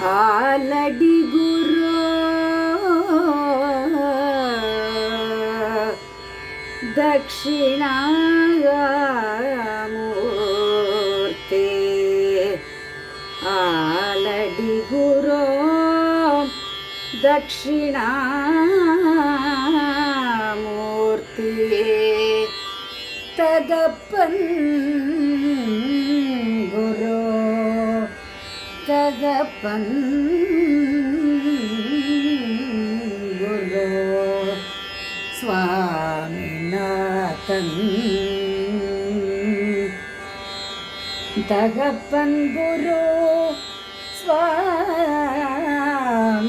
ஆலடி குரு தட்சிணாமூர்த்தி ஆலடி குரு தட்சிணாமூர்த்தி தகப்பன் குரு தகப்பன் குரு சுவாமிநாதன் தகப்பன் குரு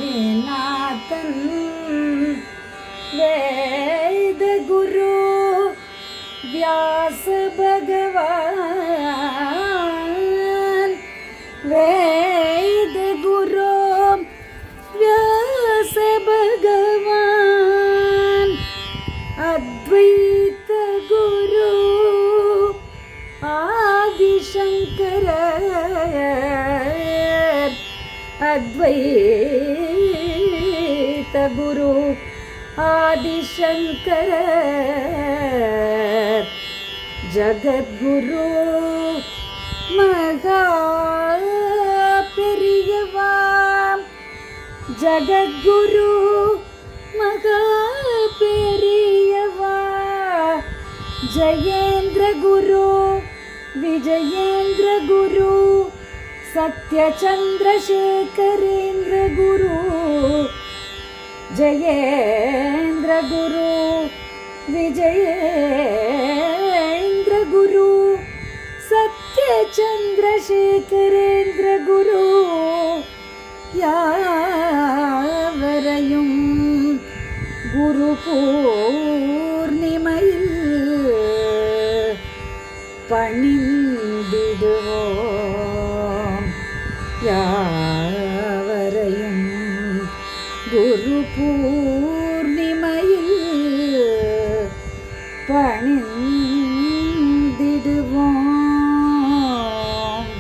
சுவாமிநாதன் வேத குரு व्यास भगवान वेद गुरु व्यास भगवान अद्वैत गुरु आदिशंकर अद्वैत गुरु आदिशंकर जगद्गुरु महा पेरियवा जगद्गुरु महा पेरियवा जयेंद्र गुरु विजयेंद्र गुरु सत्यचंद्रशेखरेंद्र गुरु जयेंद्र गुरु विजयेंद्र गुरु सत्यचंद्रशेखरेंद्र गुरु यावरयुम गुरु पूर्णिमैயில் பணிந்திடுவோம் யாவரையும் குரு பூர்ணிமையில் பணிந்திடுவோம்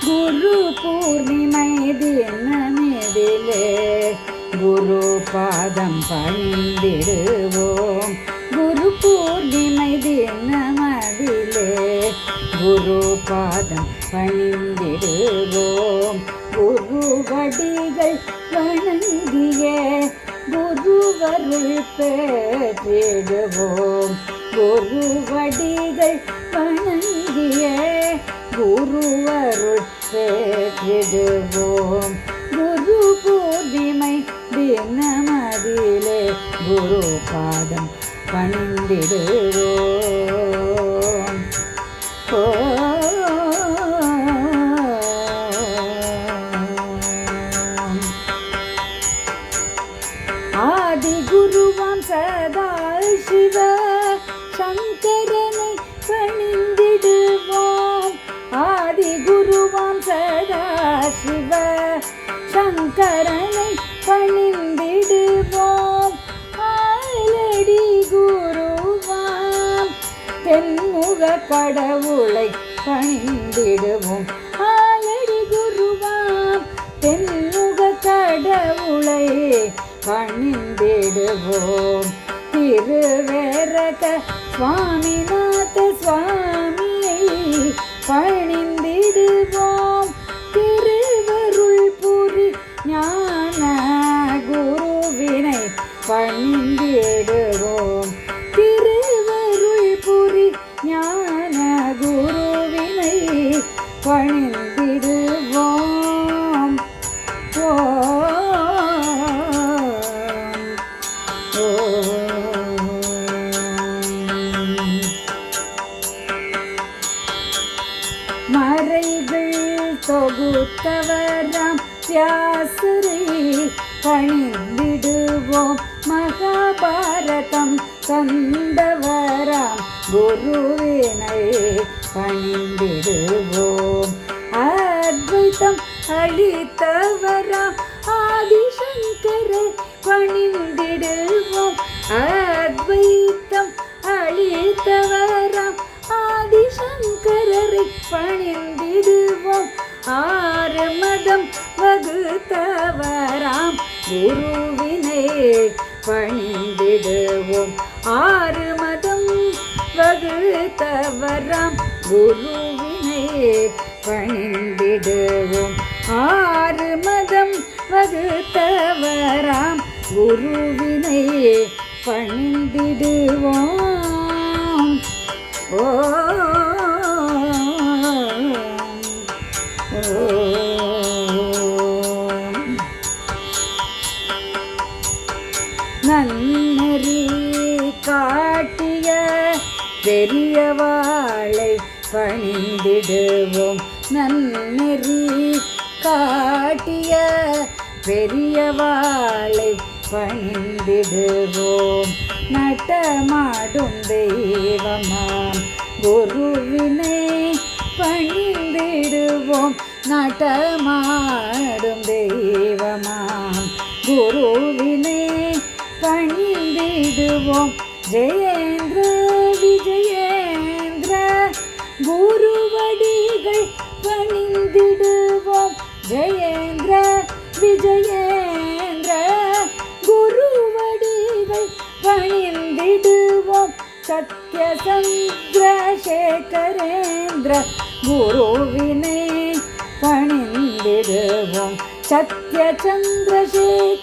குரு பூர்ணிமை தினமிதிலே குரு பாதம் பணிந்திடுவோம் குரு பூர்ணிமை தினமதிலே குரு பாதம் பணிந்திடுவோம் குருவடிகள் வணங்கிய குருவருள் பெற்றிடுவோம் குருவடிகள் வணங்கிய குருவருள் பெற்றிடுவோம் குரு பூர்ணிமை தினமதிலே குரு பாதம் பணிந்திடுவோம் ஆதி குருவாம் சதா சிவ சங்கரனை பணிந்திடுவோம் ஆதி குருவாம் சதா சிவ சங்கரனை பணிந்திடுவோம் ஆலடி குருவாம் தென்முக கடவுளை பணிந்திடுவோம் ஆலடி குருவாம் தென்முக கடவுளை பணிந்திடுவோம் திருவேரக சுவாமிநாத சுவாமியை பணிந்திடுவோம் திருவருள் புரி ஞான குருவினை பணிந்திடுவோம் திருவருள் புரி ஞான குருவினை பணிந்திடுவோம் மறைகள் தொகுத்தவராம் வியாசரை பணிந்திடுவோம் மகாபாரதம் தந்தவராம் குருவினை பணிந்திடுவோம் அத்வைத்தம் அளித்தவராம் ஆதிசங்கரை பணிந்திடுவோம் அத்வைத்தம் பணிந்திடுவோம் ஆறு மதம் வகுத்தவராம் குருவினையே பணிந்திடுவோம் ஆறு மதம் வகுத்தவராம் குருவினையே பணிந்திடுவோம் ஓ நன்னறி காட்டிய பெரியவாளை பணிந்திடுவோம் நன்னறி காட்டிய பெரியவாளை பணிந்திடுவோம் நடமாடும் தெய்வமாம் குருவினை பணிந்திடுவோம் நடமாடும் தெய்வமாம் குருவினை பணிந்திடுவோம் ஜெயேந்திர விஜயேந்திர குருவடிகள் பணிந்திடுவோம் ஜெயேந்திர விஜயேந்திர குருவடிகள் பணிந்திடுவோம் சத்ய சந்திரசேகரேந்திர குருவினை பணிந்திடுவோம் சத்ய சந்திரசேகரேந்திர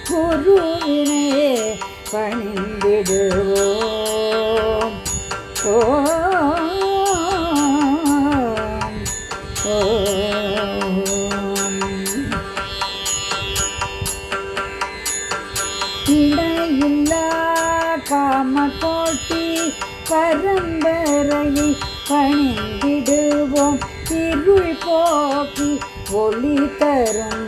குருவினை பணிந்திடுவோம் ஓ இடையில்லா காமகோட்டி பரம்பரையை பணிந்திடுவோம் இருள் போக்கி ஒளி தரும்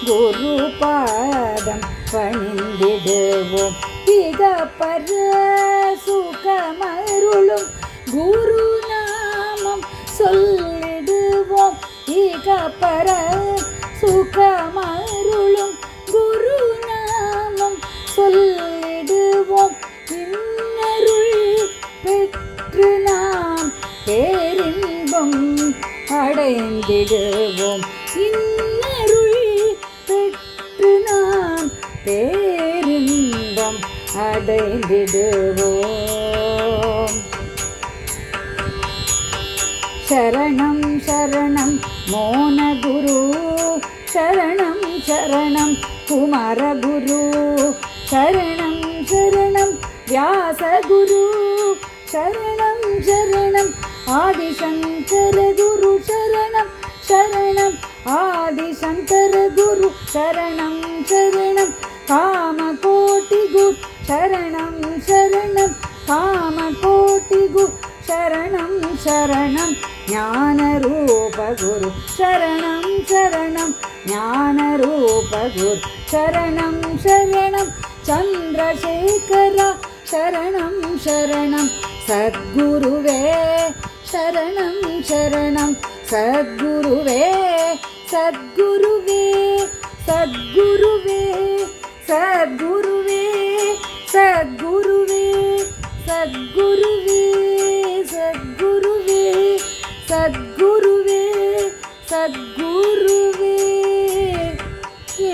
குரு பாதம் பணிந்திடுவோம் இக பர சுகமருளும் குரு நாமம் சொல்லிடுவோம் இக பர சுகமருளும் குரு நாமம் சொல்லிடுவோம் இன்னருள் பெற்று நாம் பேரின்பம் அடைந்திடுவோம் இன்னருள் பெற்று நாம் பேரின்பம் அடைந்திடுவோம் சரணம் சரணம் மோனகுரு சரணம் சரணம் குமாரகுரு சரணம் சரணம் வியாசகுரு சரணம் சரணம் ஆதிசங்கர குரு சரணம் சரணம் ஆதிசங்கர குரு சரணம் சரணம் காமகோட்டி குரு சரணம் சரணம் காமகோட்டி குரு சரணம் சரணம் ஞானரூப குரு சரணம் சரணம் ஞானரூப குரு சரணம் சரணம் சந்திரசேகர சரணம் சரணம் சத்குருவே சரணம் சரணம் சத்குருவே சத்குருவே சத்குருவே சத்குருவே சத்குருவே சத்குருவே சத்குருவே சத்குருவே சத்குருவே ஏ